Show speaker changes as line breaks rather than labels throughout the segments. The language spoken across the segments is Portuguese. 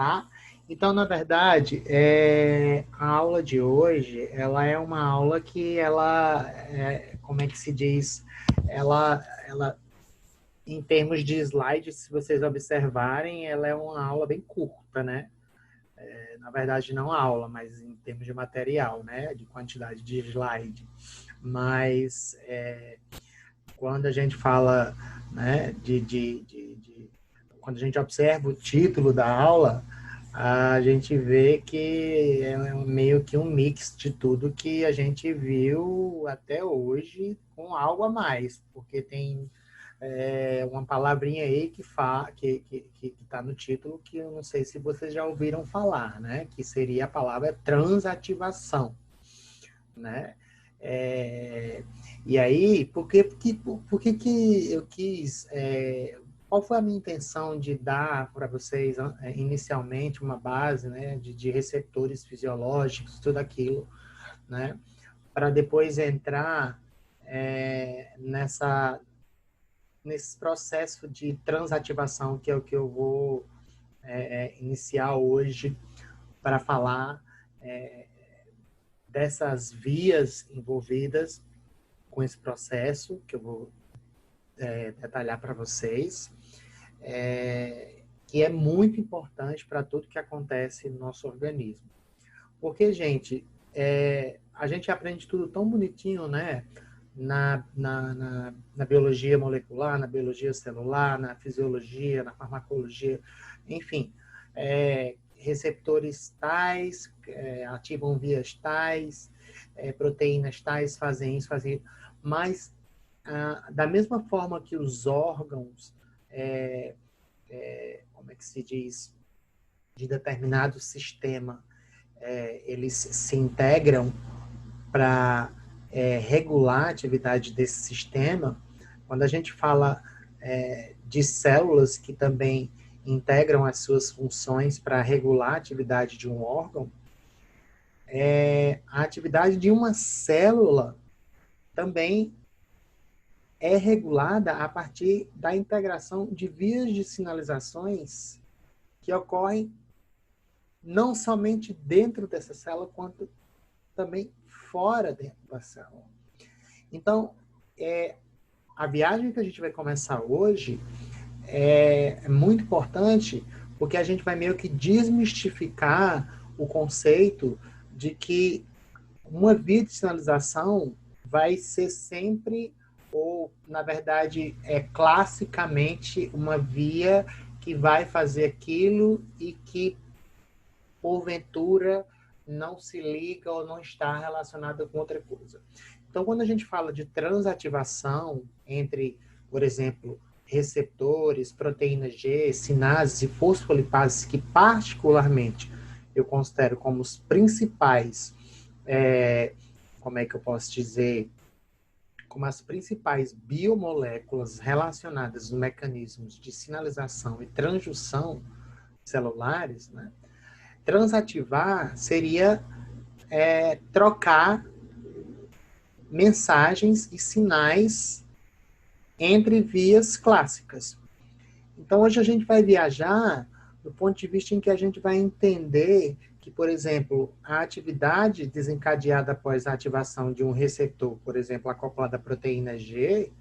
tá? Então, na verdade, a aula de hoje, ela é uma aula que como é que se diz? Ela, em termos de slides, se vocês observarem, ela é uma aula bem curta, né? Na verdade, não aula, mas em termos de material, né? De quantidade de slide. Mas quando a gente fala, né, quando a gente observa o título da aula, a gente vê que é meio que um mix de tudo que a gente viu até hoje com algo a mais, porque tem uma palavrinha aí que está no título que eu não sei se vocês já ouviram falar, né? Que seria a palavra transativação, né? É, e aí, por que eu quis... qual foi a minha intenção de dar para vocês inicialmente uma base, né, de receptores fisiológicos, tudo aquilo, né, para depois entrar nesse processo de transativação, que é o que eu vou iniciar hoje para falar dessas vias envolvidas com esse processo, que eu vou detalhar para vocês, que é muito importante para tudo que acontece no nosso organismo. Porque, gente, a gente aprende tudo tão bonitinho, né? Na biologia molecular, na biologia celular, na fisiologia, na farmacologia, enfim, receptores tais, ativam vias tais, proteínas tais fazem isso, fazem isso, mas da mesma forma que os órgãos, como é que se diz, de determinado sistema, eles se integram para regular a atividade desse sistema. Quando a gente fala de células que também integram as suas funções para regular a atividade de um órgão, a atividade de uma célula também é regulada a partir da integração de vias de sinalizações que ocorrem não somente dentro dessa célula, quanto também fora dentro da célula. Então, a viagem que a gente vai começar hoje é muito importante, porque a gente vai meio que desmistificar o conceito de que uma via de sinalização vai ser sempre, ou na verdade classicamente, uma via que vai fazer aquilo e que porventura não se liga ou não está relacionada com outra coisa. Então, quando a gente fala de transativação entre, por exemplo, receptores, proteínas G, sinases e fosfolipases, que particularmente eu considero como os principais, como é que eu posso dizer, como as principais biomoléculas relacionadas aos mecanismos de sinalização e transdução celulares, né? Transativar seria trocar mensagens e sinais entre vias clássicas. Então, hoje a gente vai viajar do ponto de vista em que a gente vai entender que, por exemplo, a atividade desencadeada após a ativação de um receptor, por exemplo, acoplado à proteína G,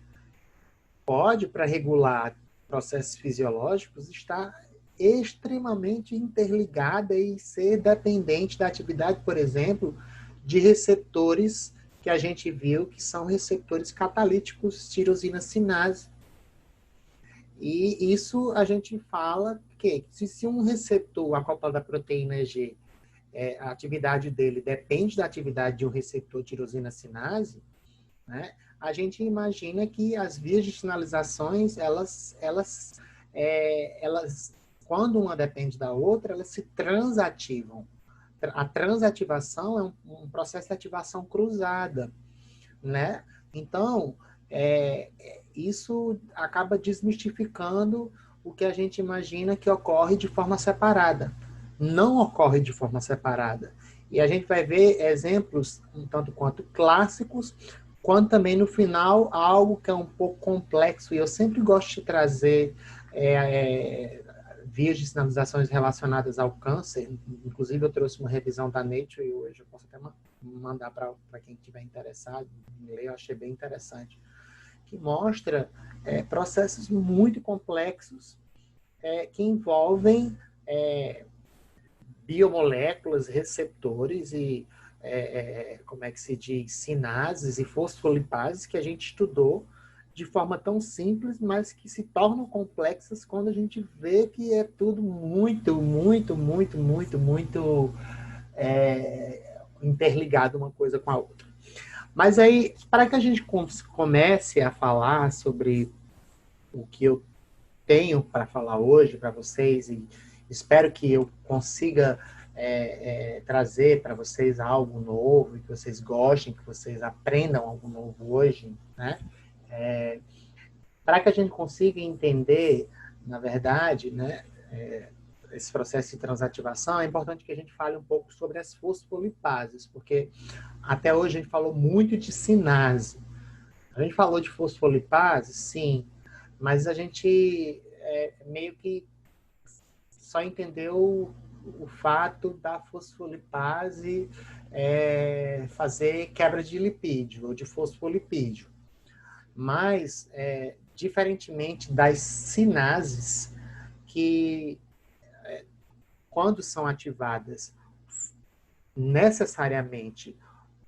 pode, para regular processos fisiológicos, estar extremamente interligada e ser dependente da atividade, por exemplo, de receptores que a gente viu que são receptores catalíticos, tirosina sinase. E isso a gente fala que se um receptor acoplado à proteína G, a atividade dele depende da atividade de um receptor tirosina sinase, né? A gente imagina que as vias de sinalizações, elas quando uma depende da outra, elas se transativam. A transativação é um processo de ativação cruzada, né? Então, isso acaba desmistificando o que a gente imagina que ocorre de forma separada. Não ocorre de forma separada. E a gente vai ver exemplos um tanto quanto clássicos, quanto também no final algo que é um pouco complexo. E eu sempre gosto de trazer vias de sinalizações relacionadas ao câncer. Inclusive, eu trouxe uma revisão da Nature e hoje eu posso até mandar para quem estiver interessado em ler, eu achei bem interessante, que mostra processos muito complexos que envolvem biomoléculas, receptores e, como é que se diz, sinases e fosfolipases que a gente estudou de forma tão simples, mas que se tornam complexas quando a gente vê que é tudo muito, muito, muito, muito, muito interligado uma coisa com a outra. Mas aí, para que a gente comece a falar sobre o que eu tenho para falar hoje para vocês, e espero que eu consiga trazer para vocês algo novo, que vocês gostem, que vocês aprendam algo novo hoje, né? Para que a gente consiga entender, na verdade, né, esse processo de transativação, é importante que a gente fale um pouco sobre as fosfolipases, porque até hoje a gente falou muito de sinase. A gente falou de fosfolipase, sim, mas a gente meio que só entendeu o fato da fosfolipase fazer quebra de lipídio, ou de fosfolipídio. Mas, diferentemente das sinases, que quando são ativadas necessariamente,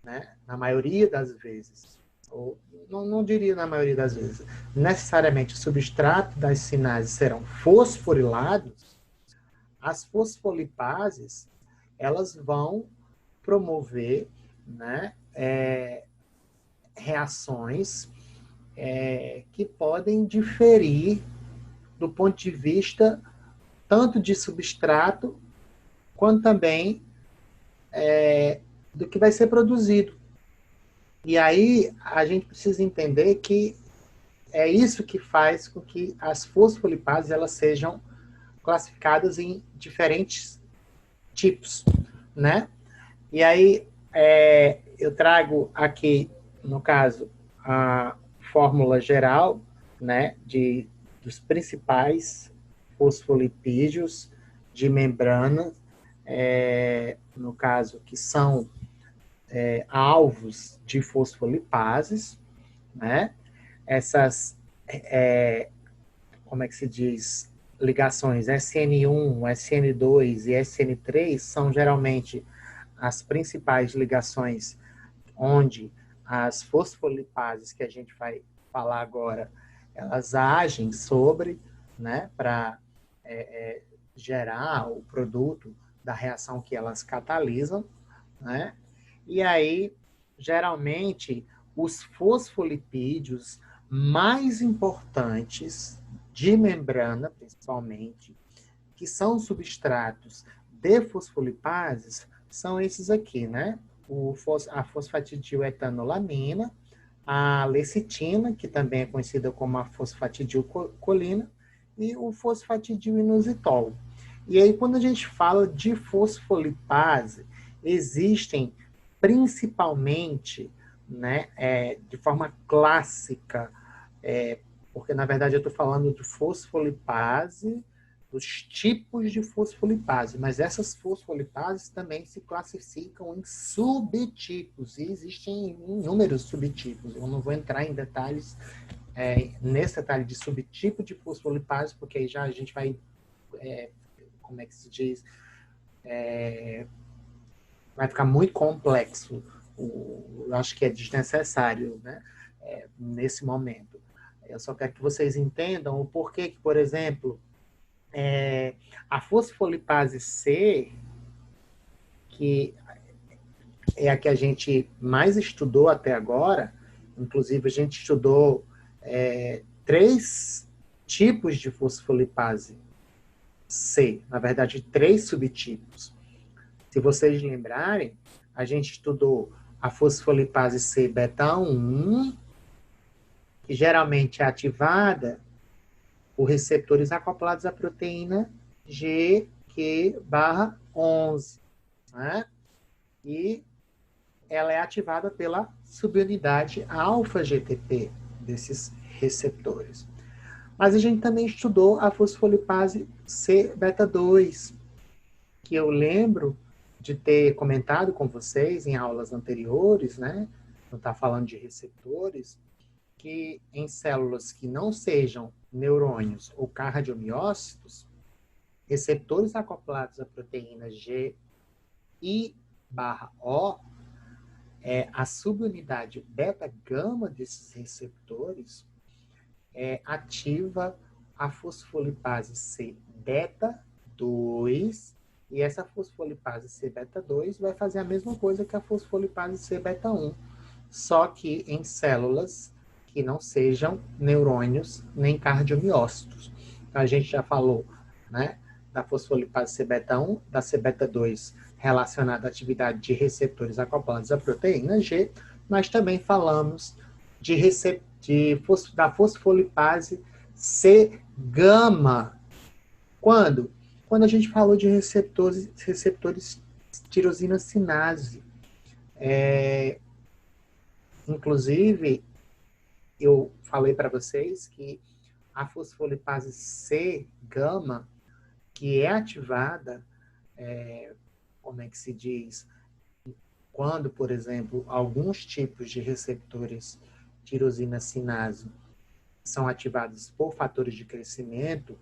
né, na maioria das vezes, ou não diria na maioria das vezes, necessariamente o substrato das sinases serão fosforilados, as fosfolipases, elas vão promover, né, reações que podem diferir do ponto de vista tanto de substrato, quanto também do que vai ser produzido. E aí a gente precisa entender que é isso que faz com que as fosfolipases elas sejam classificadas em diferentes tipos, né? E aí eu trago aqui, no caso, a fórmula geral, né, dos principais fosfolipídios de membrana, no caso, que são alvos de fosfolipases, né? Essas, como é que se diz, ligações SN1, SN2 e SN3 são geralmente as principais ligações onde as fosfolipases que a gente vai falar agora, elas agem sobre, né, para gerar o produto da reação que elas catalisam, né? E aí, geralmente, os fosfolipídios mais importantes de membrana, principalmente, que são substratos de fosfolipases, são esses aqui, né? A fosfatidiletanolamina, a lecitina, que também é conhecida como a fosfatidilcolina, e o fosfatidilinositol. E aí, quando a gente fala de fosfolipase, existem principalmente, né, de forma clássica, porque na verdade eu estou falando de fosfolipase, dos tipos de fosfolipase, mas essas fosfolipases também se classificam em subtipos, e existem inúmeros subtipos. Eu não vou entrar em detalhes nesse detalhe de subtipo de fosfolipase, porque aí já a gente vai, como é que se diz, vai ficar muito complexo. Eu acho que é desnecessário, né, nesse momento. Eu só quero que vocês entendam o porquê que, por exemplo, a fosfolipase C, que é a que a gente mais estudou até agora, inclusive a gente estudou 3 tipos de fosfolipase C, na verdade 3 subtipos. Se vocês lembrarem, a gente estudou a fosfolipase C beta 1, que geralmente é ativada por receptores acoplados à proteína GQ/11, né? E ela é ativada pela subunidade alfa-GTP desses receptores. Mas a gente também estudou a fosfolipase C beta 2, que eu lembro de ter comentado com vocês em aulas anteriores, né? Não está falando de receptores, que em células que não sejam neurônios ou cardiomiócitos, receptores acoplados à proteína G I/O, a subunidade beta-gama desses receptores ativa a fosfolipase C beta 2, e essa fosfolipase C beta 2 vai fazer a mesma coisa que a fosfolipase C beta 1, só que em células que não sejam neurônios nem cardiomiócitos. Então, a gente já falou, né, da fosfolipase C beta 1, da C beta 2 relacionada à atividade de receptores acoplados à proteína G. Nós também falamos da fosfolipase C gama. Quando? Quando a gente falou de receptores tirosina sinase. Inclusive, eu falei para vocês que a fosfolipase C gama, que é ativada, como é que se diz, quando, por exemplo, alguns tipos de receptores tirosina sinase são ativados por fatores de crescimento,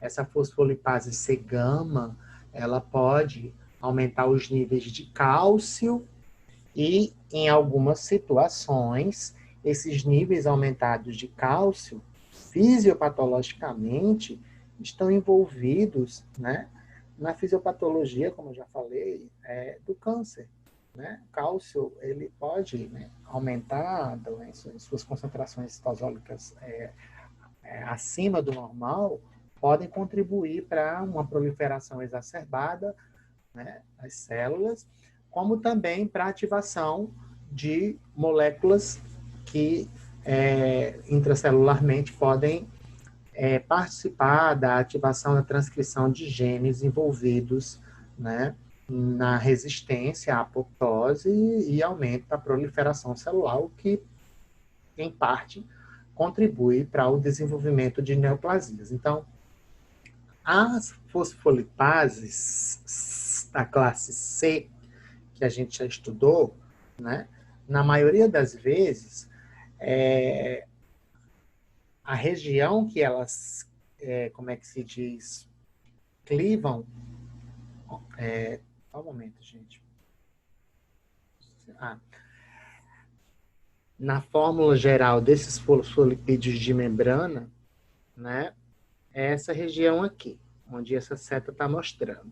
essa fosfolipase C gama, ela pode aumentar os níveis de cálcio e, em algumas situações, esses níveis aumentados de cálcio, fisiopatologicamente, estão envolvidos, né, na fisiopatologia, como eu já falei, do câncer. Né? O cálcio, ele pode, né, aumentar em suas concentrações citosólicas acima do normal, podem contribuir para uma proliferação exacerbada, né, das células, como também para a ativação de moléculas que intracelularmente podem participar da ativação da transcrição de genes envolvidos, né, na resistência à apoptose e aumento da proliferação celular, o que, em parte, contribui para o desenvolvimento de neoplasias. Então, as fosfolipases da classe C, que a gente já estudou, né, na maioria das vezes, a região que elas, como é que se diz, clivam. Só um momento, gente. Na fórmula geral desses fosfolipídios de membrana, né, é essa região aqui, onde essa seta está mostrando,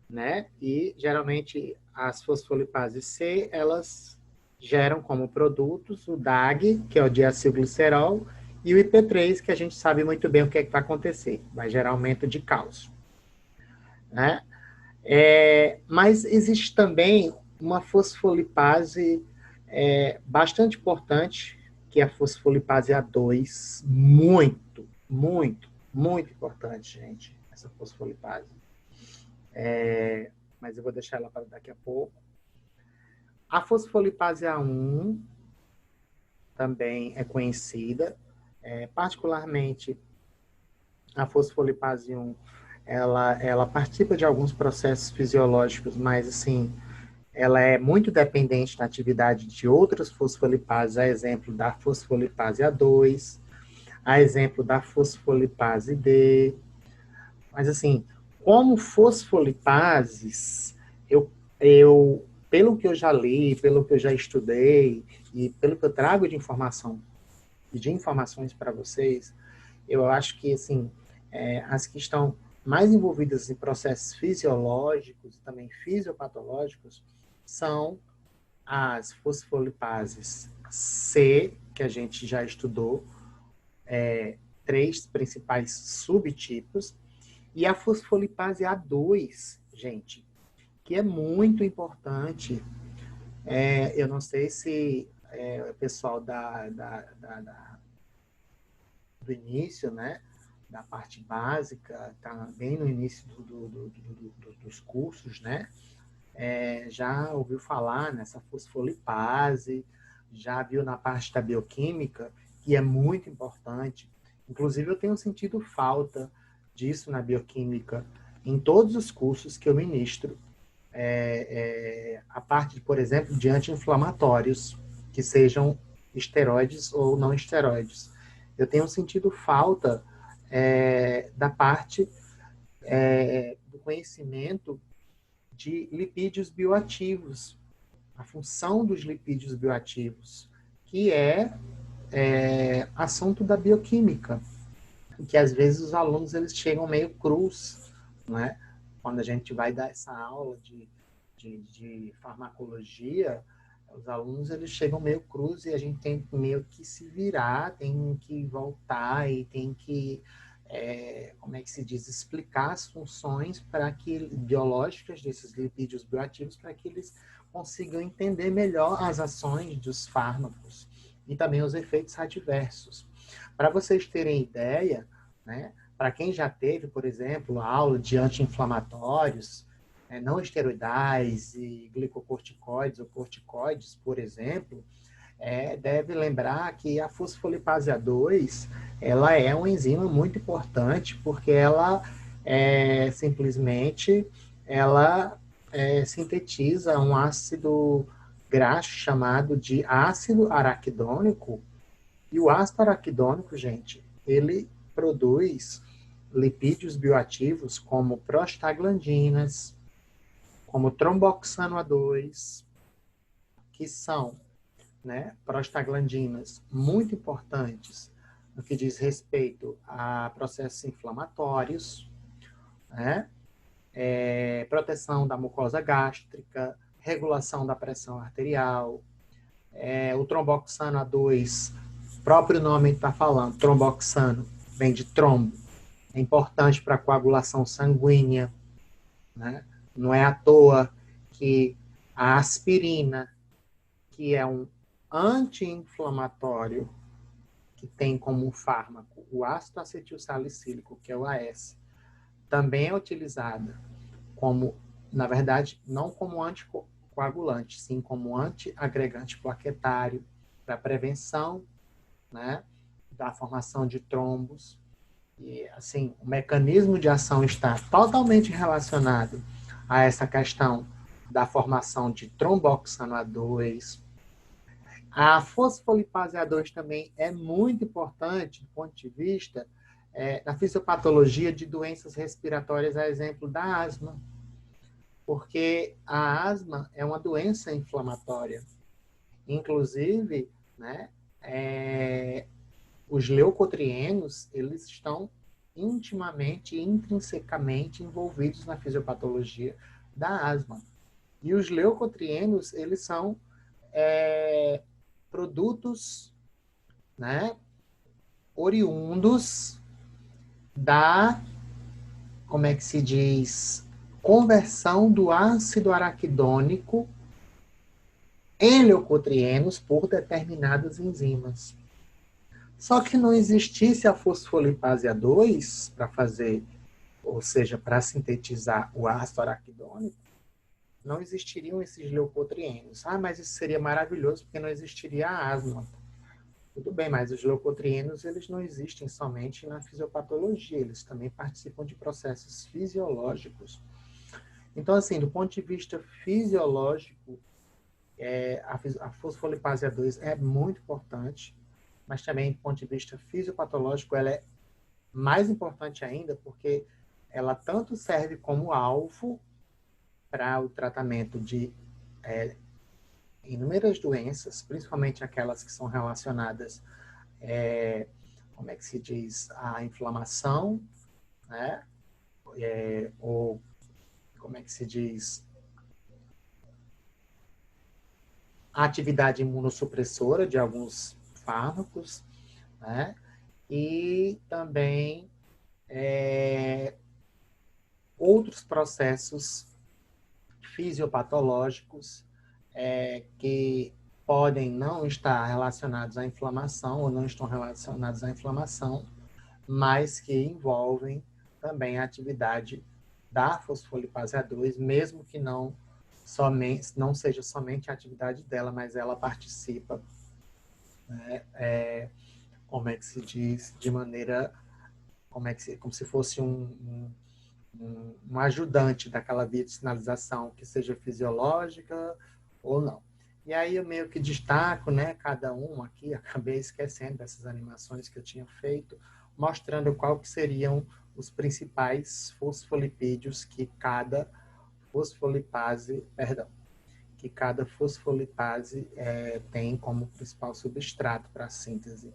né? E geralmente as fosfolipases C, elas geram como produtos o DAG, que é o diacilglicerol, e o IP3, que a gente sabe muito bem o que vai acontecer, vai gerar aumento de cálcio, né? Mas existe também uma fosfolipase bastante importante, que é a fosfolipase A2, muito, muito, muito importante, gente, essa fosfolipase. Mas eu vou deixar ela para daqui a pouco. A fosfolipase A1 também é conhecida, particularmente a fosfolipase 1, ela participa de alguns processos fisiológicos, mas assim, ela é muito dependente da atividade de outras fosfolipases, a exemplo da fosfolipase A2, a exemplo da fosfolipase D. Mas assim, como fosfolipases, pelo que eu já li, pelo que eu já estudei e pelo que eu trago de informação e de informações para vocês, eu acho que assim, as que estão mais envolvidas em processos fisiológicos e também fisiopatológicos são as fosfolipases C, que a gente já estudou, 3 principais subtipos, e a fosfolipase A2, gente, que é muito importante. Eu não sei se o pessoal do início, né, da parte básica, está bem no início dos cursos, né, já ouviu falar nessa fosfolipase, já viu na parte da bioquímica, que é muito importante. Inclusive, eu tenho sentido falta disso na bioquímica em todos os cursos que eu ministro, a parte, por exemplo, de anti-inflamatórios, que sejam esteroides ou não esteroides. Eu tenho sentido falta da parte do conhecimento de lipídios bioativos, a função dos lipídios bioativos, que assunto da bioquímica, que às vezes os alunos eles chegam meio crus, né? Quando a gente vai dar essa aula de farmacologia, os alunos eles chegam meio crus e a gente tem meio que se virar, tem que voltar e tem que, como é que se diz, explicar as funções biológicas desses lipídios bioativos para que eles consigam entender melhor as ações dos fármacos e também os efeitos adversos. Para vocês terem ideia, né, para quem já teve, por exemplo, aula de anti-inflamatórios, não esteroidais e glicocorticoides ou corticoides, por exemplo, deve lembrar que a fosfolipase A2 ela é uma enzima muito importante porque ela simplesmente ela sintetiza um ácido graxo chamado de ácido araquidônico. E o ácido araquidônico, gente, ele produz lipídios bioativos como prostaglandinas, como tromboxano A2, que são, né, prostaglandinas muito importantes no que diz respeito a processos inflamatórios, né, proteção da mucosa gástrica, regulação da pressão arterial. O tromboxano A2, o próprio nome está falando, tromboxano, vem de trombo, é importante para a coagulação sanguínea, né? Não é à toa que a aspirina, que é um anti-inflamatório, que tem como fármaco o ácido acetilsalicílico, que é o AS, também é utilizada como, na verdade, não como anticoagulante, sim como antiagregante plaquetário, para prevenção, né, da formação de trombos. E, assim, o mecanismo de ação está totalmente relacionado a essa questão da formação de tromboxano A2. A fosfolipase A2 também é muito importante do ponto de vista da fisiopatologia de doenças respiratórias, a exemplo da asma, porque a asma é uma doença inflamatória. Inclusive, né, os leucotrienos, eles estão intimamente, intrinsecamente envolvidos na fisiopatologia da asma. E os leucotrienos, eles são produtos, né, oriundos da, como é que se diz, conversão do ácido araquidônico em leucotrienos por determinadas enzimas. Só que não existisse a fosfolipase A2 para fazer, ou seja, para sintetizar o ácido araquidônico, não existiriam esses leucotrienos. Ah, mas isso seria maravilhoso porque não existiria a asma. Tudo bem, mas os leucotrienos, eles não existem somente na fisiopatologia, eles também participam de processos fisiológicos. Então, assim, do ponto de vista fisiológico, a fosfolipase A2 é muito importante, mas também do ponto de vista fisiopatológico, ela é mais importante ainda, porque ela tanto serve como alvo para o tratamento de inúmeras doenças, principalmente aquelas que são relacionadas, como é que se diz, à inflamação, né? Ou, como é que se diz, a atividade imunossupressora de alguns fármacos, né? E também outros processos fisiopatológicos que podem não estar relacionados à inflamação ou não estão relacionados à inflamação, mas que envolvem também a atividade da fosfolipase A2, mesmo que não seja somente a atividade dela, mas ela participa, né, como é que se diz, de maneira como se fosse um ajudante daquela via de sinalização, que seja fisiológica ou não. E aí eu meio que destaco, né, cada um aqui, acabei esquecendo dessas animações que eu tinha feito, mostrando qual que seriam os principais fosfolipídios que cada fosfolipase tem como principal substrato para a síntese,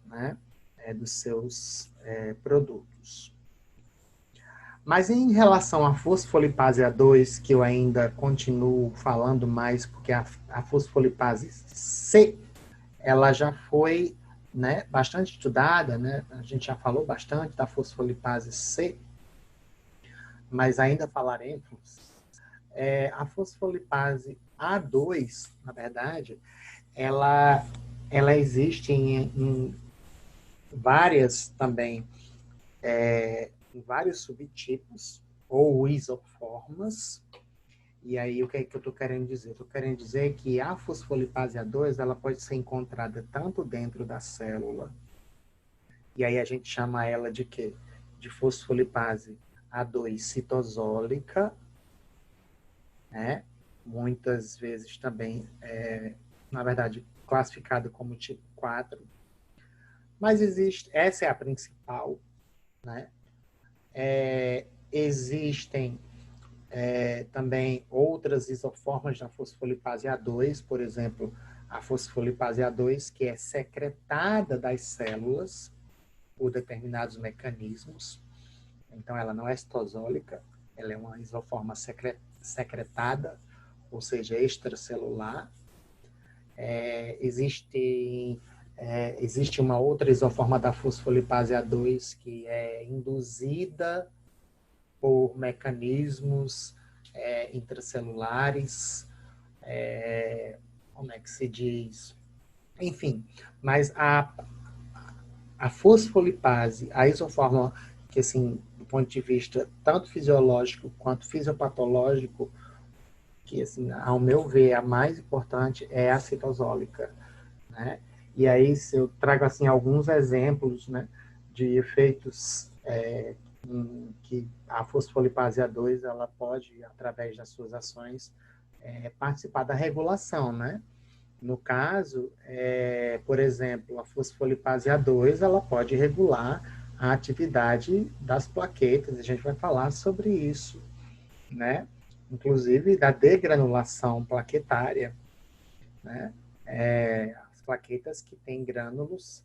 né, dos seus produtos. Mas em relação à fosfolipase A2, que eu ainda continuo falando mais, porque a fosfolipase C, ela já foi, né, bastante estudada, né? A gente já falou bastante da fosfolipase C, mas ainda falaremos. A fosfolipase A2, na verdade, ela existe em várias também, em vários subtipos ou isoformas. E aí, o que é que eu estou querendo dizer? Estou querendo dizer que a fosfolipase A2 ela pode ser encontrada tanto dentro da célula, e aí a gente chama ela de quê? De fosfolipase A2 citosólica, né? Muitas vezes também, na verdade, classificada como tipo 4. Mas existe, essa é a principal, né? Existem também outras isoformas da fosfolipase A2, por exemplo, a fosfolipase A2, que é secretada das células por determinados mecanismos. Então, ela não é citosólica, ela é uma isoforma secretada, ou seja, extracelular. Existe uma outra isoforma da fosfolipase A2 que é induzida por mecanismos intracelulares, como é que se diz? Enfim, mas a fosfolipase, a isoforma que, assim, do ponto de vista tanto fisiológico quanto fisiopatológico, que, assim, ao meu ver, a mais importante é a citosólica, né? E aí, se eu trago, assim, alguns exemplos, né, de efeitos que a fosfolipase A2 ela pode, através das suas ações, participar da regulação, né? No caso, por exemplo, a fosfolipase A2 ela pode regular a atividade das plaquetas, a gente vai falar sobre isso, né? Inclusive da degranulação plaquetária, né? As plaquetas que têm grânulos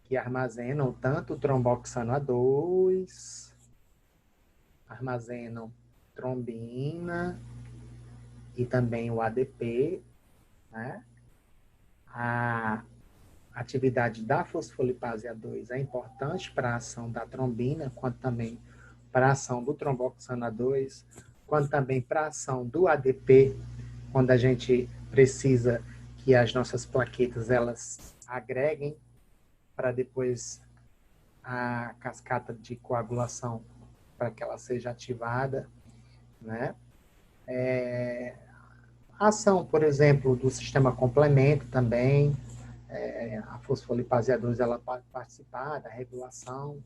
que armazenam tanto o tromboxano A2, armazenam trombina e também o ADP, né? A atividade da fosfolipase A2 é importante para a ação da trombina, quanto também para a ação do tromboxano A2, quanto também para a ação do ADP, quando a gente precisa que as nossas plaquetas elas agreguem para depois a cascata de coagulação para que ela seja ativada, né? A ação, por exemplo, do sistema complemento também, a fosfolipase A2 ela pode participar da regulação,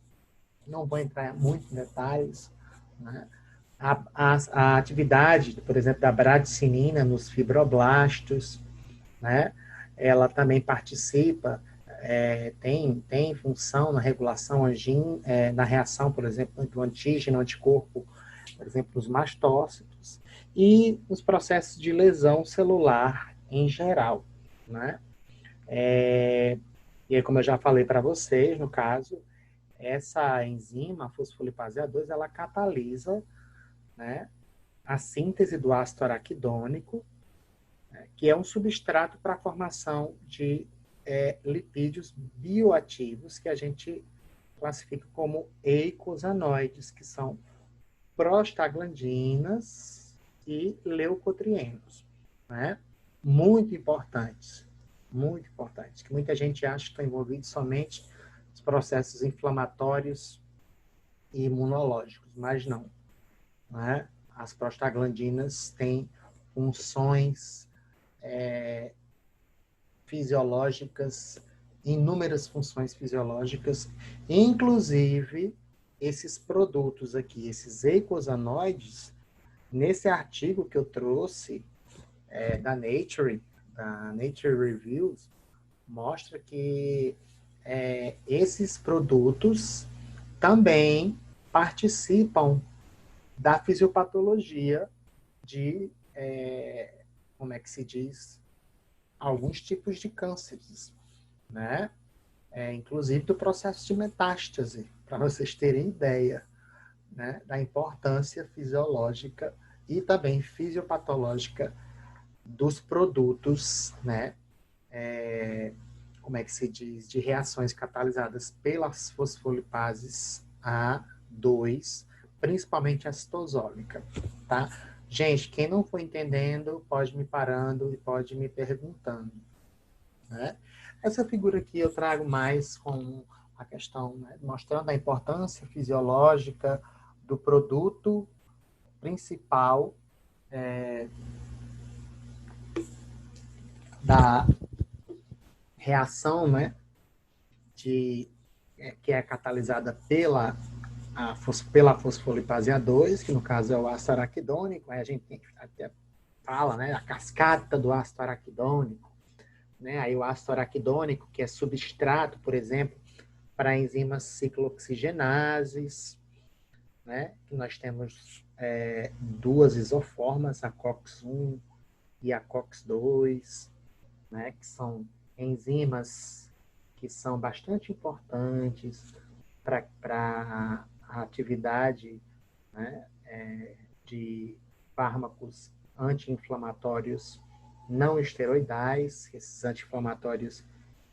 não vou entrar muito em detalhes, né? A atividade, por exemplo, da bradicinina nos fibroblastos, né? Ela também participa, tem função na regulação na reação, por exemplo, do antígeno, anticorpo, por exemplo, nos mastócitos, e nos processos de lesão celular em geral, né? E aí, como eu já falei para vocês, no caso, essa enzima, a fosfolipase A2, ela catalisa, né, a síntese do ácido araquidônico, né, que é um substrato para a formação de lipídios bioativos, que a gente classifica como eicosanoides, que são prostaglandinas e leucotrienos, né? Muito importantes, que muita gente acha que estão envolvidos somente nos processos inflamatórios e imunológicos, mas não, né? As prostaglandinas têm funções fisiológicas, inúmeras funções fisiológicas, inclusive esses produtos aqui, esses eicosanoides, nesse artigo que eu trouxe da Nature Reviews, mostra que esses produtos também participam da fisiopatologia de, como é que se diz, alguns tipos de cânceres, né? Inclusive do processo de metástase, para vocês terem ideia, né, da importância fisiológica e também fisiopatológica dos produtos, né, como é que se diz, de reações catalisadas pelas fosfolipases A2, principalmente a citosólica, tá? Gente, quem não for entendendo, pode me parando e pode me perguntando, né? Essa figura aqui eu trago mais com a questão, né, mostrando a importância fisiológica do produto principal da reação, né, que é catalisada pela fosfolipase A2, que no caso é o ácido araquidônico, aí a gente até fala, né, a cascata do ácido araquidônico, né, aí o ácido araquidônico, que é substrato, por exemplo, para enzimas ciclooxigenases, né, que nós temos duas isoformas, a COX-1 e a COX-2, né, que são enzimas que são bastante importantes para a atividade, né, de fármacos anti-inflamatórios não esteroidais. Esses anti-inflamatórios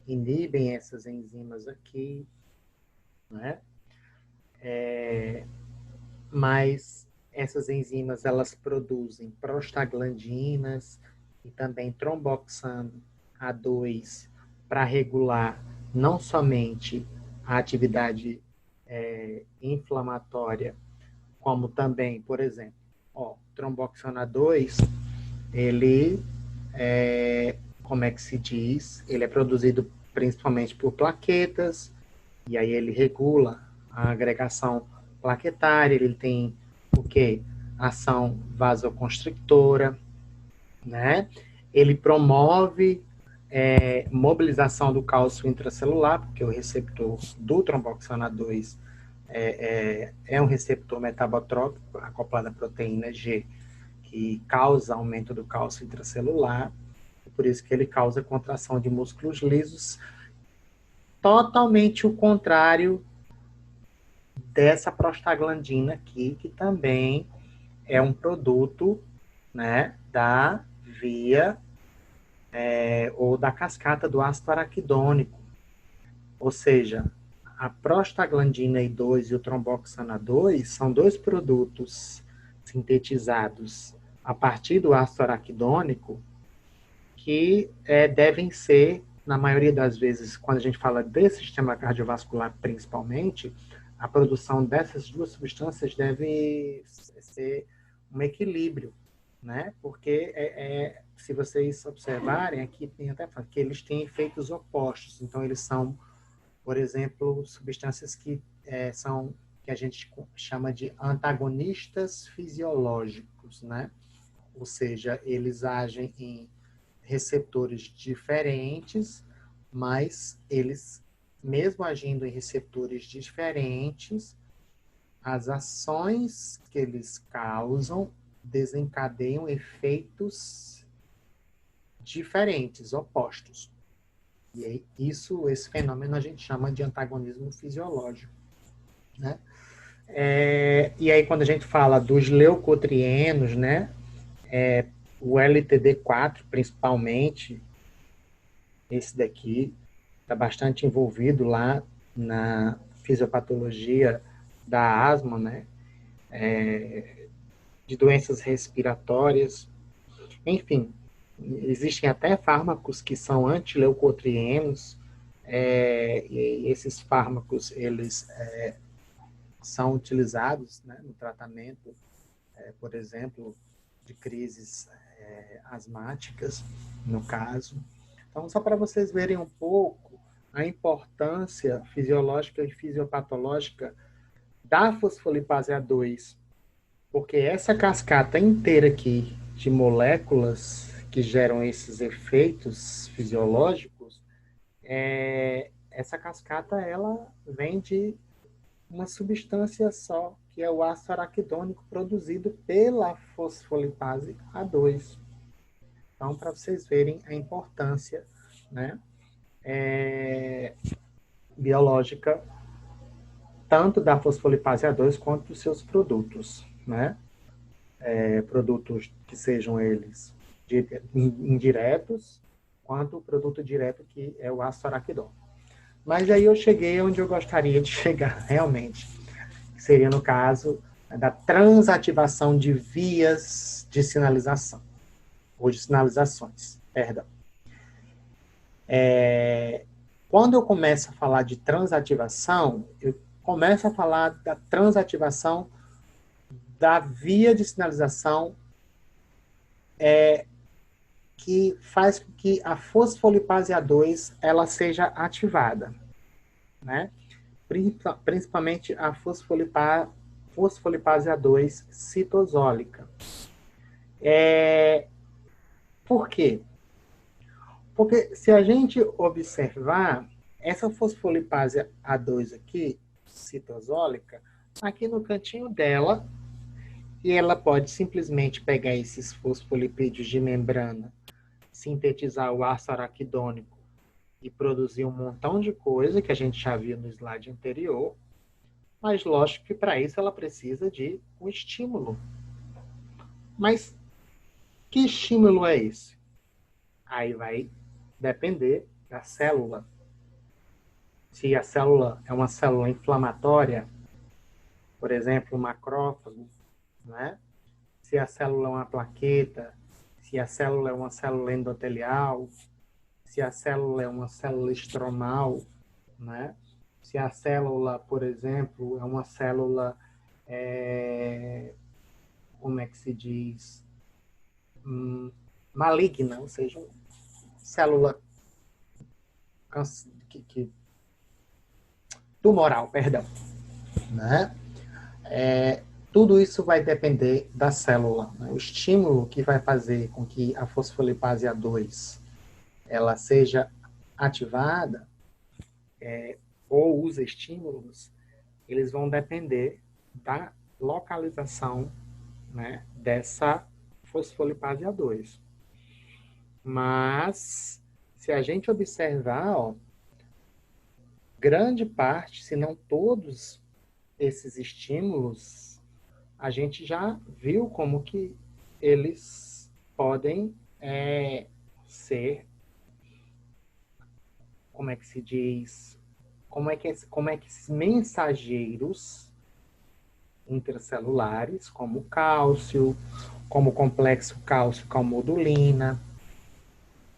inibem essas enzimas aqui, né? Mas essas enzimas, elas produzem prostaglandinas e também tromboxano A2 para regular não somente a atividade inflamatória, como também, por exemplo, tromboxano A2, ele como é que se diz? Ele é produzido principalmente por plaquetas, e aí ele regula a agregação plaquetária, ele tem o quê? Ação vasoconstrictora, né? Ele promove mobilização do cálcio intracelular, porque o receptor do tromboxano A2 é um receptor metabotrópico acoplado à proteína G, que causa aumento do cálcio intracelular, por isso que ele causa contração de músculos lisos, totalmente o contrário dessa prostaglandina aqui, que também é um produto, né, da via ou da cascata do ácido araquidônico. Ou seja, a prostaglandina I2 e o tromboxano A2 são dois produtos sintetizados a partir do ácido araquidônico que devem ser, na maioria das vezes, quando a gente fala desse sistema cardiovascular principalmente, a produção dessas duas substâncias deve ser um equilíbrio, né? Porque se vocês observarem, aqui tem até que eles têm efeitos opostos. Então, eles são, por exemplo, substâncias que que a gente chama de antagonistas fisiológicos, né? Ou seja, eles agem em receptores diferentes, mas eles, mesmo agindo em receptores diferentes, as ações que eles causam desencadeiam efeitos diferentes, opostos. E aí, esse fenômeno a gente chama de antagonismo fisiológico, né? E aí, quando a gente fala dos leucotrienos, né? O LTD4, principalmente, esse daqui, está bastante envolvido lá na fisiopatologia da asma, né? De doenças respiratórias. Enfim, existem até fármacos que são antileucotrienos, e esses fármacos, eles são utilizados, né, no tratamento, por exemplo, de crises asmáticas, no caso. Então, só para vocês verem um pouco a importância fisiológica e fisiopatológica da fosfolipase A2, porque essa cascata inteira aqui de moléculas que geram esses efeitos fisiológicos, essa cascata ela vem de uma substância só, que é o ácido araquidônico produzido pela fosfolipase A2. Então, para vocês verem a importância, né, biológica tanto da fosfolipase A2 quanto dos seus produtos, né? Produtos que sejam eles indiretos, quanto o produto direto que é o ácido araquidônico. Mas aí eu cheguei onde eu gostaria de chegar realmente, que seria no caso da transativação de vias de sinalização, ou de sinalizações, perdão. Quando eu começo a falar de transativação, eu começo a falar da transativação da via de sinalização que faz com que a fosfolipase A2 ela seja ativada, né? Principalmente a fosfolipase A2 citosólica. Por quê? Porque se a gente observar, essa fosfolipase A2 aqui, citosólica, aqui no cantinho dela, e ela pode simplesmente pegar esses fosfolipídios de membrana, sintetizar o ácido araquidônico e produzir um montão de coisa que a gente já viu no slide anterior, mas lógico que para isso ela precisa de um estímulo. Mas que estímulo é esse? Aí vai depender da célula. Se a célula é uma célula inflamatória, por exemplo, o macrófago, né? Se a célula é uma plaqueta, se a célula é uma célula endotelial, se a célula é uma célula estromal, né? Se a célula, por exemplo, é uma célula, como é que se diz, maligna, ou seja, célula tumoral, perdão, né? Tudo isso vai depender da célula, né? O estímulo que vai fazer com que a fosfolipase A2 ela seja ativada, ou os estímulos, eles vão depender da localização, né, dessa fosfolipase A2. Mas, se a gente observar, ó, grande parte, se não todos esses estímulos, a gente já viu como que eles podem ser, como é que se diz, como é que esses mensageiros intracelulares, como o cálcio, como o complexo cálcio-calmodulina,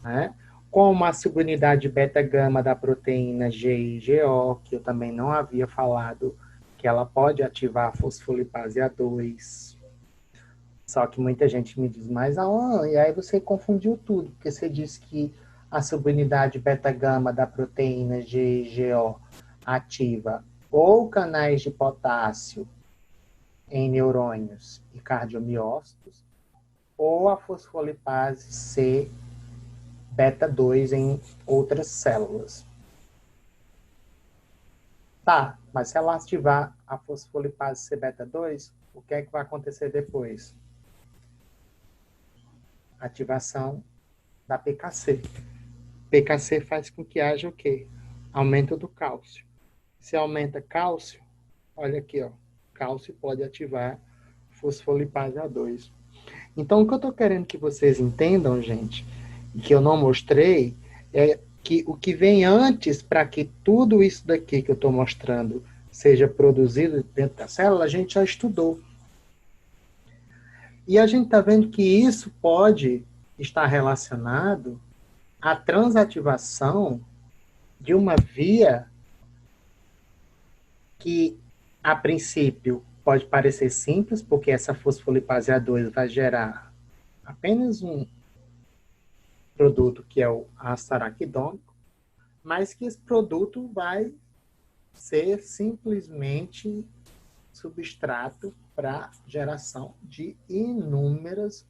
né? Como a subunidade beta-gama da proteína GIGO, que eu também não havia falado, que ela pode ativar a fosfolipase A2. Só que muita gente me diz, mas e aí você confundiu tudo, porque você disse que a subunidade beta-gama da proteína GIGO ativa ou canais de potássio em neurônios e cardiomiócitos, ou a fosfolipase C beta 2 em outras células. Tá, mas se ela ativar a fosfolipase C beta 2, o que é que vai acontecer depois? Ativação da PKC. PKC faz com que haja o quê? Aumento do cálcio. Se aumenta cálcio, olha aqui, ó, cálcio pode ativar fosfolipase A2. Então, o que eu estou querendo que vocês entendam, gente, e que eu não mostrei, é que o que vem antes para que tudo isso daqui que eu estou mostrando seja produzido dentro da célula, a gente já estudou. E a gente está vendo que isso pode estar relacionado à transativação de uma via que, a princípio, pode parecer simples, porque essa fosfolipase A2 vai gerar apenas um produto que é o ácido araquidônico, mas que esse produto vai ser simplesmente substrato para geração de inúmeras,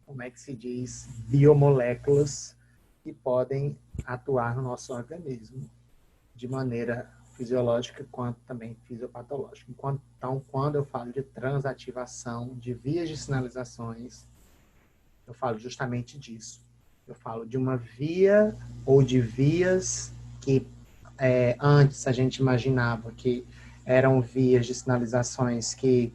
como é que se diz, biomoléculas que podem atuar no nosso organismo de maneira fisiológica quanto também fisiopatológica. Então, quando eu falo de transativação de vias de sinalizações, eu falo justamente disso. Eu falo de uma via ou de vias que antes a gente imaginava que eram vias de sinalizações que,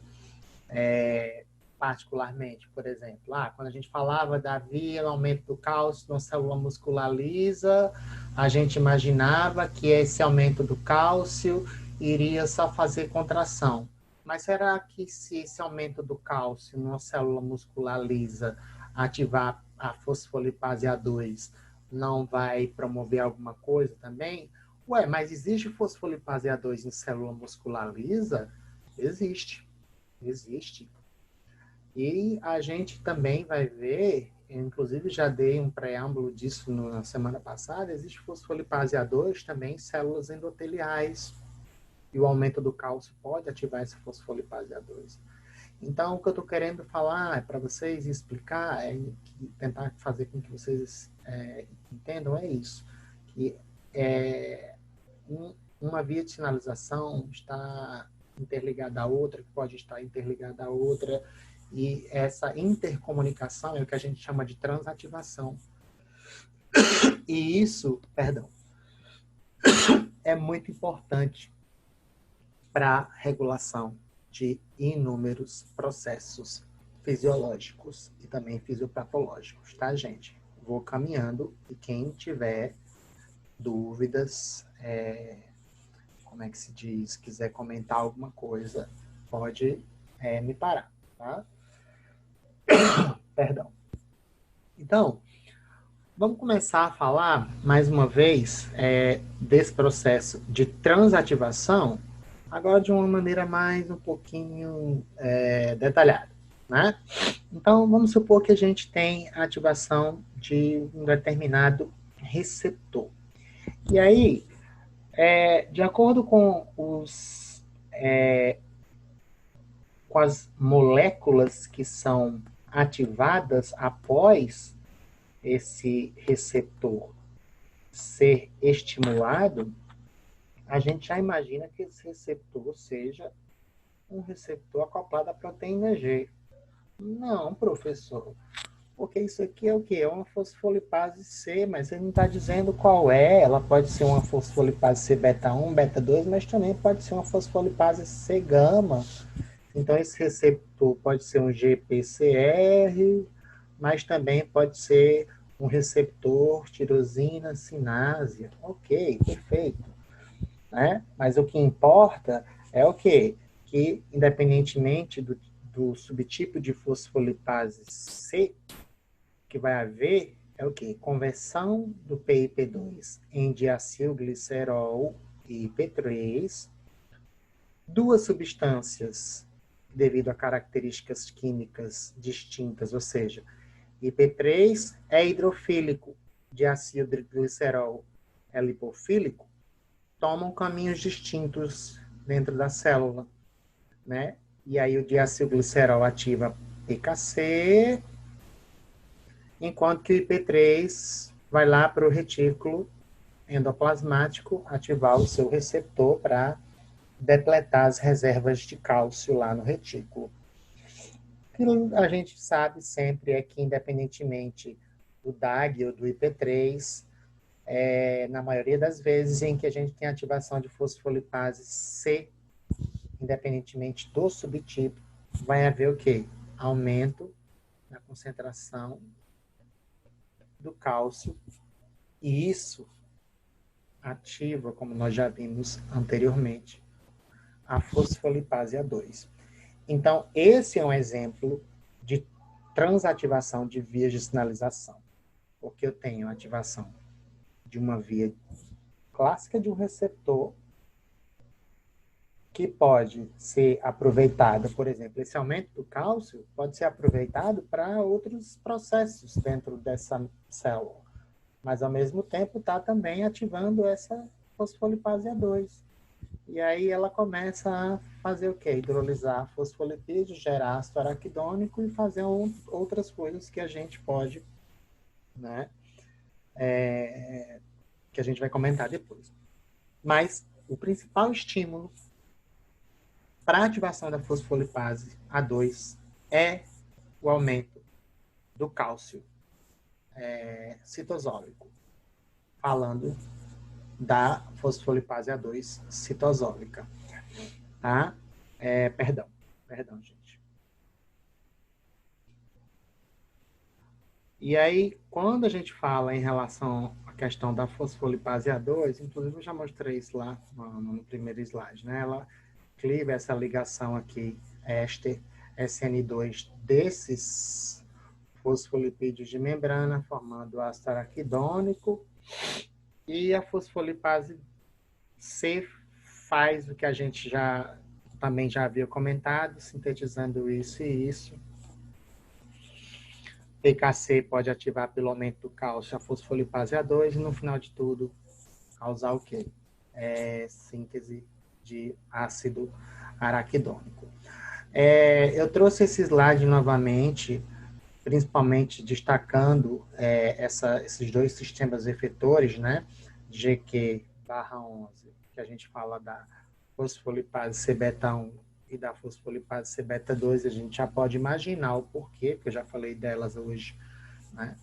particularmente, por exemplo, quando a gente falava da via no aumento do cálcio na célula muscular lisa, a gente imaginava que esse aumento do cálcio iria só fazer contração. Mas será que se esse aumento do cálcio numa célula muscular lisa ativar a fosfolipase A2 não vai promover alguma coisa também? Ué, mas existe fosfolipase A2 em célula muscular lisa? Existe. Existe. E a gente também vai ver, inclusive já dei um preâmbulo disso na semana passada, existe fosfolipase A2 também em células endoteliais. E o aumento do cálcio pode ativar essa fosfolipase A2. Então, o que eu estou querendo falar para vocês explicar, tentar fazer com que vocês entendam é isso. Que uma via de sinalização está interligada à outra, que pode estar interligada à outra, e essa intercomunicação é o que a gente chama de transativação. E isso, é muito importante para a regulação de inúmeros processos fisiológicos e também fisiopatológicos, tá, gente? Vou caminhando e quem tiver dúvidas, como é que se diz, quiser comentar alguma coisa, pode me parar, tá? Perdão. Então, vamos começar a falar, mais uma vez, desse processo de transativação, agora de uma maneira mais um pouquinho detalhada, né? Então, vamos supor que a gente tem a ativação de um determinado receptor. E aí, de acordo com com as moléculas que são ativadas após esse receptor ser estimulado, a gente já imagina que esse receptor seja um receptor acoplado à proteína G. Não, professor, porque isso aqui é o quê? É uma fosfolipase C, mas ele não está dizendo qual é. Ela pode ser uma fosfolipase C beta 1, beta 2, mas também pode ser uma fosfolipase C gama. Então, esse receptor pode ser um GPCR, mas também pode ser um receptor tirosina cinásia. Ok, perfeito. Né? Mas o que importa é o quê? Que, independentemente do subtipo de fosfolipase C, que vai haver é o quê? Conversão do PIP2 em diacilglicerol e IP3, duas substâncias devido a características químicas distintas, ou seja, IP3 é hidrofílico, diacilglicerol é lipofílico, tomam caminhos distintos dentro da célula, né? E aí o diacilglicerol ativa PKC, enquanto que o IP3 vai lá para o retículo endoplasmático ativar o seu receptor para depletar as reservas de cálcio lá no retículo. O que a gente sabe sempre é que, independentemente do DAG ou do IP3, na maioria das vezes em que a gente tem ativação de fosfolipase C, independentemente do subtipo, vai haver o quê? Aumento na concentração do cálcio, e isso ativa, como nós já vimos anteriormente, a fosfolipase A2. Então, esse é um exemplo de transativação de vias de sinalização, porque eu tenho ativação de uma via clássica de um receptor que pode ser aproveitado, por exemplo, esse aumento do cálcio pode ser aproveitado para outros processos dentro dessa célula, mas ao mesmo tempo está também ativando essa fosfolipase A2. E aí ela começa a fazer o quê? Hidrolisar fosfolipídios, gerar ácido araquidônico e fazer outras coisas que a gente pode, né? Que a gente vai comentar depois. Mas o principal estímulo para a ativação da fosfolipase A2 é o aumento do cálcio citosólico, falando da fosfolipase A2 citosólica, tá? Perdão, gente. E aí, quando a gente fala em relação à questão da fosfolipase A2, inclusive eu já mostrei isso lá no primeiro slide, né? Ela cliva essa ligação aqui, éster SN2 desses fosfolipídios de membrana, formando ácido araquidônico, e a fosfolipase C faz o que a gente também já havia comentado, sintetizando isso e isso. PKC pode ativar pelo aumento do cálcio a fosfolipase A2 e, no final de tudo, causar o quê? Síntese de ácido araquidônico. Eu trouxe esse slide novamente, principalmente destacando esses dois sistemas efetores, né? GQ/11, que a gente fala da fosfolipase C-beta 1 e da fosfolipase C-beta 2, a gente já pode imaginar o porquê, porque eu já falei delas hoje, né?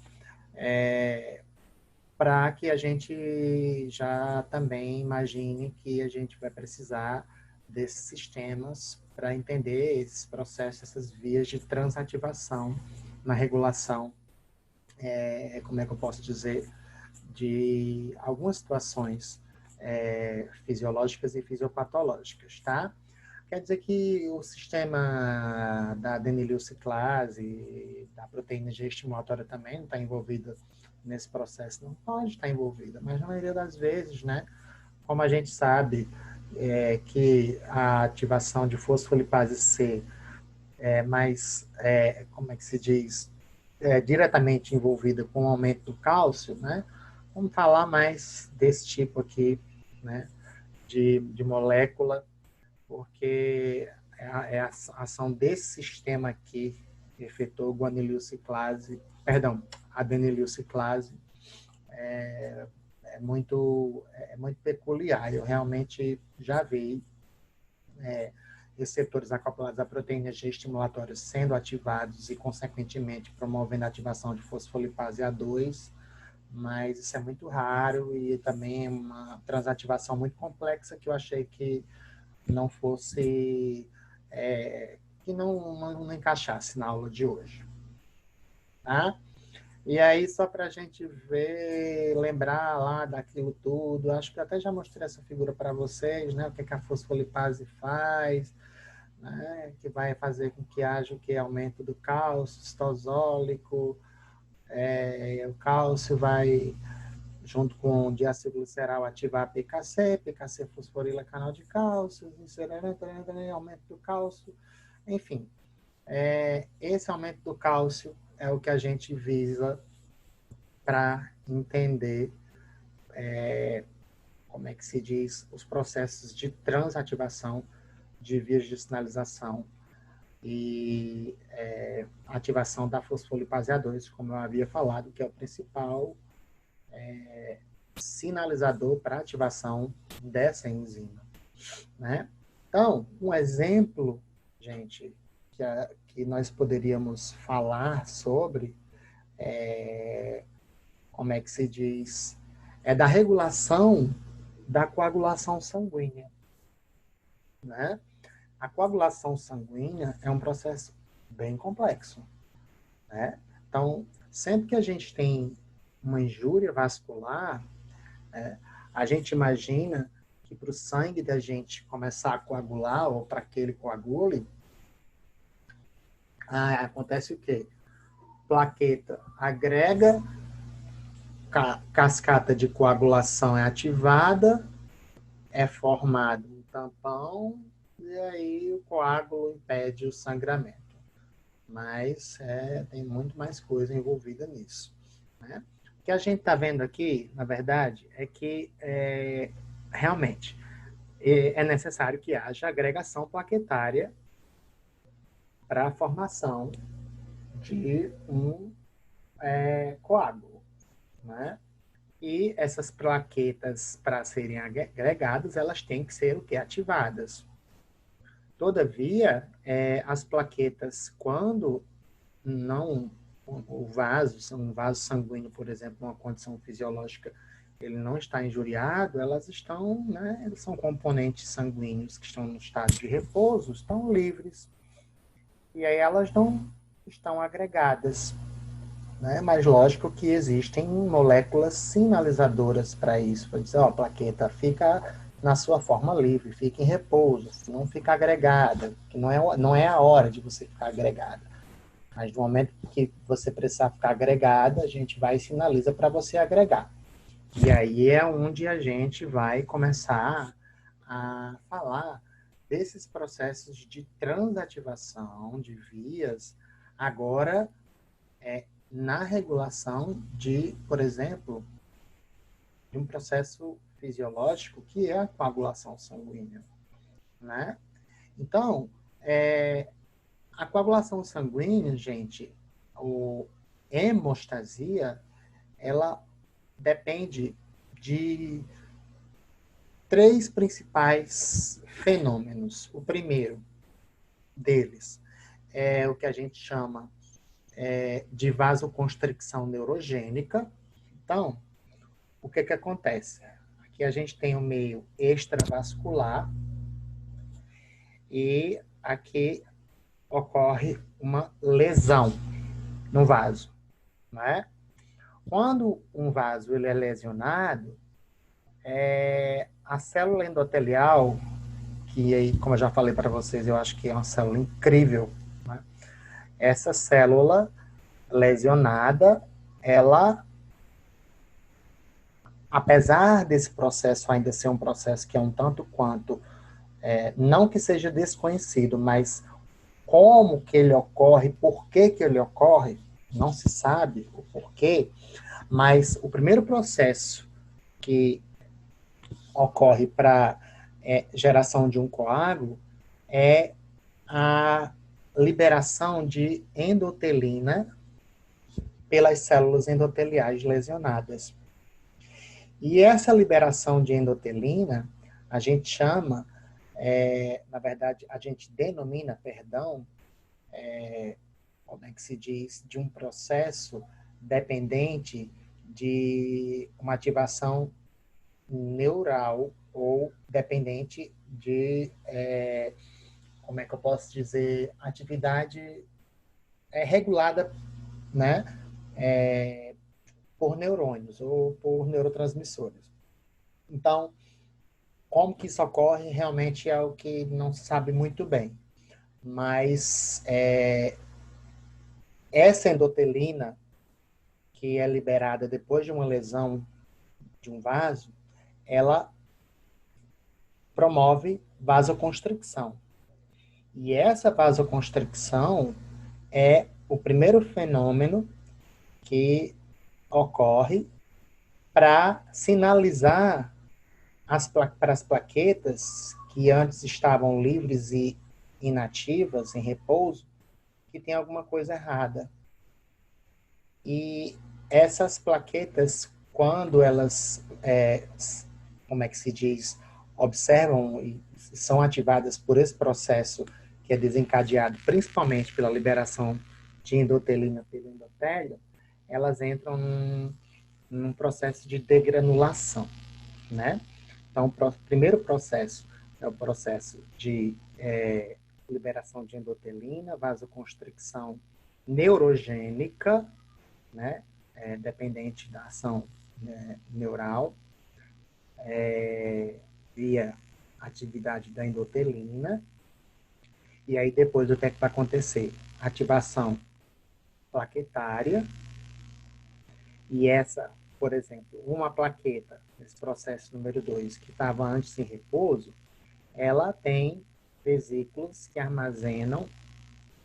Para que a gente já também imagine que a gente vai precisar desses sistemas para entender esses processos, essas vias de transativação na regulação, como é que eu posso dizer, de algumas situações fisiológicas e fisiopatológicas, tá? Quer dizer que o sistema da adenililciclase, da proteína G estimulatória também não está envolvida nesse processo? Não pode estar envolvida, mas na maioria das vezes, né? Como a gente sabe que a ativação de fosfolipase C é mais, como é que se diz, diretamente envolvida com o aumento do cálcio, né? Vamos falar mais desse tipo aqui, né? De molécula, porque é a ação desse sistema aqui que efetuou adenililciclase, é muito peculiar. Eu realmente já vi receptores acoplados a proteínas G estimulatórias sendo ativados e, consequentemente, promovendo a ativação de fosfolipase A2, mas isso é muito raro e também é uma transativação muito complexa que eu achei que não fosse, que não encaixasse na aula de hoje. Tá? E aí, só para a gente ver, lembrar lá daquilo tudo, acho que até já mostrei essa figura para vocês, né? O que a fosfolipase faz, né? Que vai fazer com que haja o que? Aumento do cálcio citosólico, o cálcio vai, junto com o diacilgliceral, ativar a PKC, PKC fosforila canal de cálcio, aumento do cálcio, enfim. Esse aumento do cálcio é o que a gente visa para entender, como é que se diz, os processos de transativação de vias de sinalização e ativação da fosfolipase A2, como eu havia falado, que é o principal sinalizador para ativação dessa enzima, né? Então, um exemplo, gente, que nós poderíamos falar sobre, como é que se diz, é da regulação da coagulação sanguínea, né? A coagulação sanguínea é um processo bem complexo, né? Então, sempre que a gente tem uma injúria vascular, a gente imagina que para o sangue da gente começar a coagular, ou para que ele coagule, acontece o quê? Plaqueta agrega, cascata de coagulação é ativada, é formado um tampão, e aí o coágulo impede o sangramento. Mas tem muito mais coisa envolvida nisso, né? O que a gente está vendo aqui, na verdade, é que realmente é necessário que haja agregação plaquetária para a formação de um coágulo, né? E essas plaquetas, para serem agregadas, elas têm que ser o que? Ativadas. Todavia, as plaquetas, quando não o vaso, um vaso sanguíneo, por exemplo, uma condição fisiológica, ele não está injuriado, elas estão, né, são componentes sanguíneos que estão no estado de repouso, estão livres. E aí elas não estão agregadas, né? Mas lógico que existem moléculas sinalizadoras para isso. Para dizer, ó, a plaqueta fica na sua forma livre, fica em repouso, não fica agregada, que não é a hora de você ficar agregada. Mas no momento que você precisar ficar agregada, a gente vai e sinaliza para você agregar. E aí é onde a gente vai começar a falar desses processos de transativação de vias, agora na regulação de, por exemplo, de um processo fisiológico que é a coagulação sanguínea, né? Então, a coagulação sanguínea, gente, o hemostasia, ela depende de três principais fenômenos. O primeiro deles é o que a gente chama de vasoconstricção neurogênica. Então, o que acontece? Aqui a gente tem o meio extravascular e aqui ocorre uma lesão no vaso, né? Quando um vaso ele é lesionado, a célula endotelial, que aí, como eu já falei para vocês, eu acho que é uma célula incrível, né? Essa célula lesionada, ela, apesar desse processo ainda ser um processo que é um tanto quanto, não que seja desconhecido, mas como que ele ocorre, por que que ele ocorre, não se sabe o porquê, mas o primeiro processo que ocorre para geração de um coágulo é a liberação de endotelina pelas células endoteliais lesionadas. E essa liberação de endotelina, a gente chama, na verdade, a gente denomina, perdão, como é que se diz, de um processo dependente de uma ativação neural ou dependente de, como é que eu posso dizer, atividade regulada, né, por neurônios ou por neurotransmissores. Então, como que isso ocorre realmente é o que não se sabe muito bem. Mas essa endotelina, que é liberada depois de uma lesão de um vaso, ela promove vasoconstricção. E essa vasoconstricção é o primeiro fenômeno que ocorre para sinalizar para as plaquetas que antes estavam livres e inativas, em repouso, que tem alguma coisa errada. E essas plaquetas, quando elas, como é que se diz, observam e são ativadas por esse processo que é desencadeado principalmente pela liberação de endotelina pelo endotélio, elas entram num processo de degranulação, né? Então, o primeiro processo é o processo de liberação de endotelina, vasoconstricção neurogênica, né? Dependente da ação neural, via atividade da endotelina. E aí, depois, o que é que vai acontecer? Ativação plaquetária. E essa, por exemplo, uma plaqueta, esse processo número 2, que estava antes em repouso, ela tem vesículas que armazenam,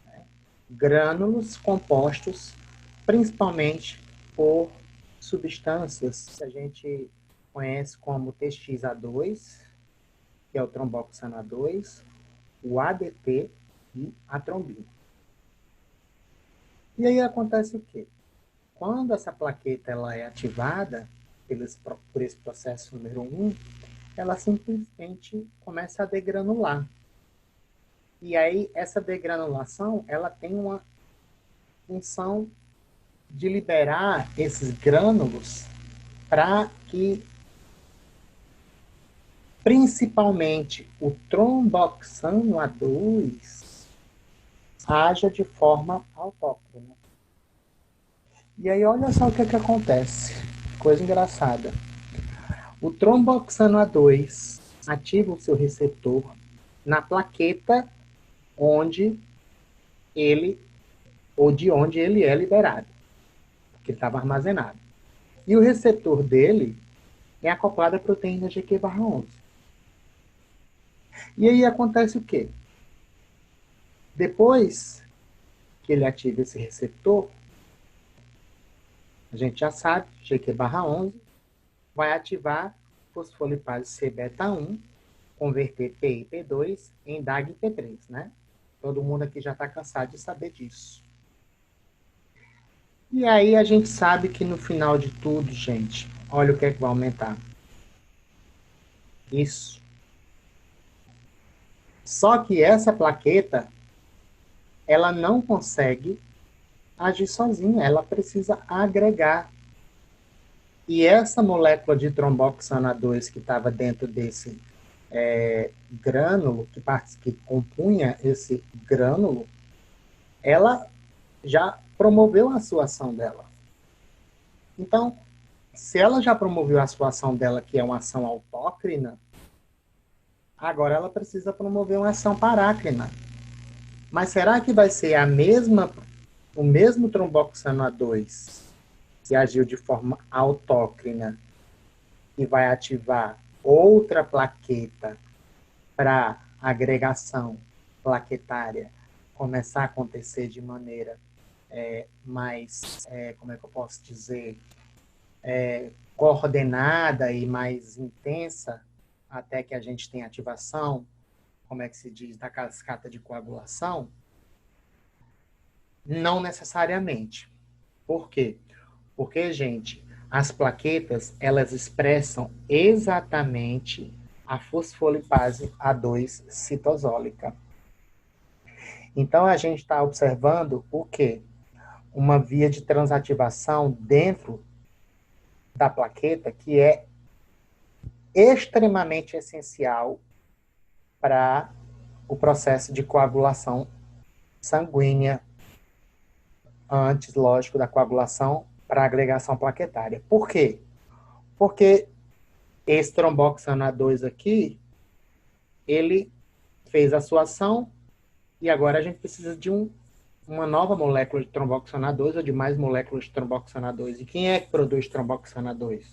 né, grânulos compostos principalmente por substâncias que a gente conhece como TXA2, que é o tromboxano A2, o ADP e a trombina. E aí acontece o quê? Quando essa plaqueta ela é ativada por esse processo número 1, ela simplesmente começa a degranular. E aí, essa degranulação, ela tem uma função de liberar esses grânulos para que, principalmente, o tromboxano A2 haja de forma autóctona. E aí, olha só o que acontece. Coisa engraçada. O tromboxano A2 ativa o seu receptor na plaqueta onde ele, ou de onde ele é liberado, porque ele estava armazenado. E o receptor dele é acoplado à proteína GQ/11. E aí acontece o quê? Depois que ele ativa esse receptor, a gente já sabe, GQ/11 vai ativar fosfolipase C-beta-1, converter P e P2 em DAG e P3, né? Todo mundo aqui já está cansado de saber disso. E aí a gente sabe que no final de tudo, gente, olha o que é que vai aumentar. Isso. Só que essa plaqueta, ela não consegue agir sozinha, ela precisa agregar. E essa molécula de tromboxano A2 que estava dentro desse grânulo, que compunha esse grânulo, ela já promoveu a sua ação dela. Então, se ela já promoveu a sua ação dela, que é uma ação autócrina, agora ela precisa promover uma ação parácrina. Mas será que vai ser o mesmo tromboxano A2 que agiu de forma autócrina e vai ativar outra plaqueta para agregação plaquetária começar a acontecer de maneira mais, como é que eu posso dizer, coordenada e mais intensa, até que a gente tenha ativação, como é que se diz, da cascata de coagulação? Não necessariamente. Por quê? Porque, gente, as plaquetas, elas expressam exatamente a fosfolipase A2 citosólica. Então, a gente está observando o quê? Uma via de transativação dentro da plaqueta que é extremamente essencial para o processo de coagulação sanguínea, antes, lógico, da coagulação para agregação plaquetária. Por quê? Porque esse tromboxano A2 aqui, ele fez a sua ação e agora a gente precisa de uma nova molécula de tromboxano A2 ou de mais moléculas de tromboxano A2. E quem é que produz tromboxano A2?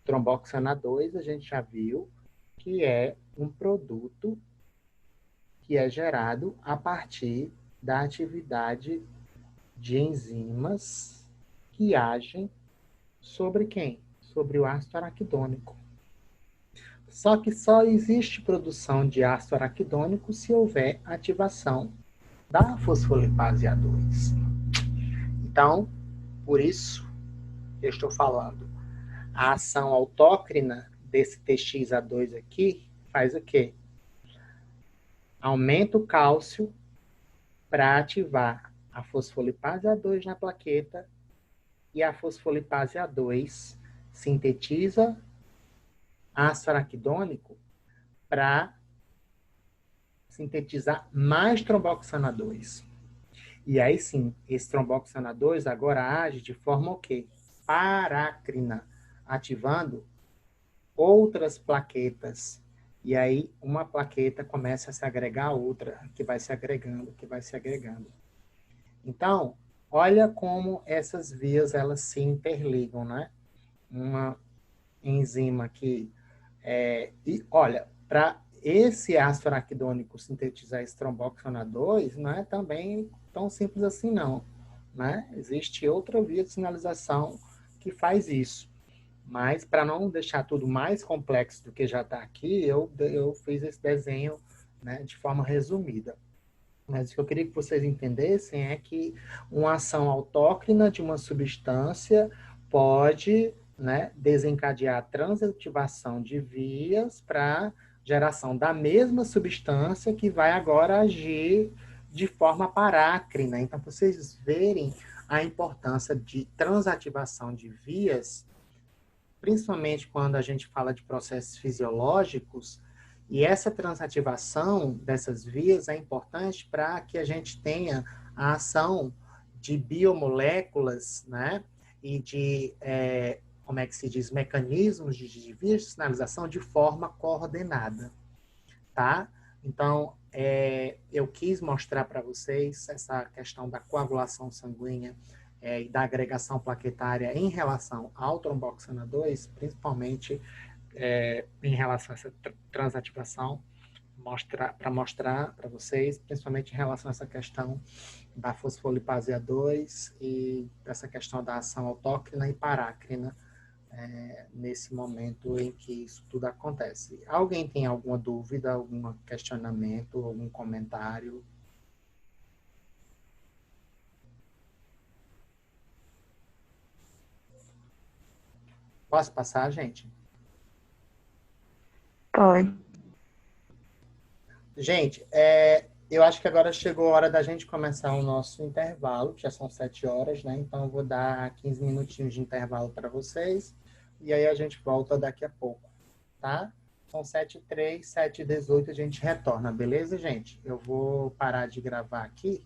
Tromboxano A2, a gente já viu que é um produto que é gerado a partir da atividade de enzimas que agem sobre quem? Sobre o ácido araquidônico. Só que só existe produção de ácido araquidônico se houver ativação da fosfolipase A2. Então, por isso, eu estou falando, a ação autócrina desse TXA2 aqui faz o quê? Aumenta o cálcio para ativar a fosfolipase A2 na plaqueta e a fosfolipase A2 sintetiza ácido araquidônico para sintetizar mais tromboxano A2. E aí sim, esse tromboxano A2 agora age de forma o quê? Parácrina, ativando outras plaquetas. E aí uma plaqueta começa a se agregar a outra, que vai se agregando, que vai se agregando. Então, olha como essas vias elas se interligam, né? Uma enzima que e olha, para esse ácido araquidônico sintetizar esse tromboxano A2, não é também tão simples assim não, né? Existe outra via de sinalização que faz isso. Mas, para não deixar tudo mais complexo do que já está aqui, eu fiz esse desenho, né, de forma resumida. Mas o que eu queria que vocês entendessem é que uma ação autócrina de uma substância pode, né, desencadear a transativação de vias para geração da mesma substância que vai agora agir de forma parácrina. Então, para vocês verem a importância de transativação de vias, principalmente quando a gente fala de processos fisiológicos, e essa transativação dessas vias é importante para que a gente tenha a ação de biomoléculas, né? E de, como é que se diz, mecanismos de vias de sinalização de forma coordenada, tá? Então, eu quis mostrar para vocês essa questão da coagulação sanguínea e da agregação plaquetária em relação ao tromboxana 2, principalmente em relação a essa transativação, para mostrar para vocês, principalmente em relação a essa questão da fosfolipase A2 e dessa questão da ação autócrina e parácrina nesse momento em que isso tudo acontece. Alguém tem alguma dúvida, algum questionamento, algum comentário? Posso passar, gente?
Pode.
Gente, eu acho que agora chegou a hora da gente começar o nosso intervalo, que já são 7 horas, né? Então, eu vou dar 15 minutinhos de intervalo para vocês, e aí a gente volta daqui a pouco, tá? São 7h03, 7h18, a gente retorna, beleza, gente? Eu vou parar de gravar aqui,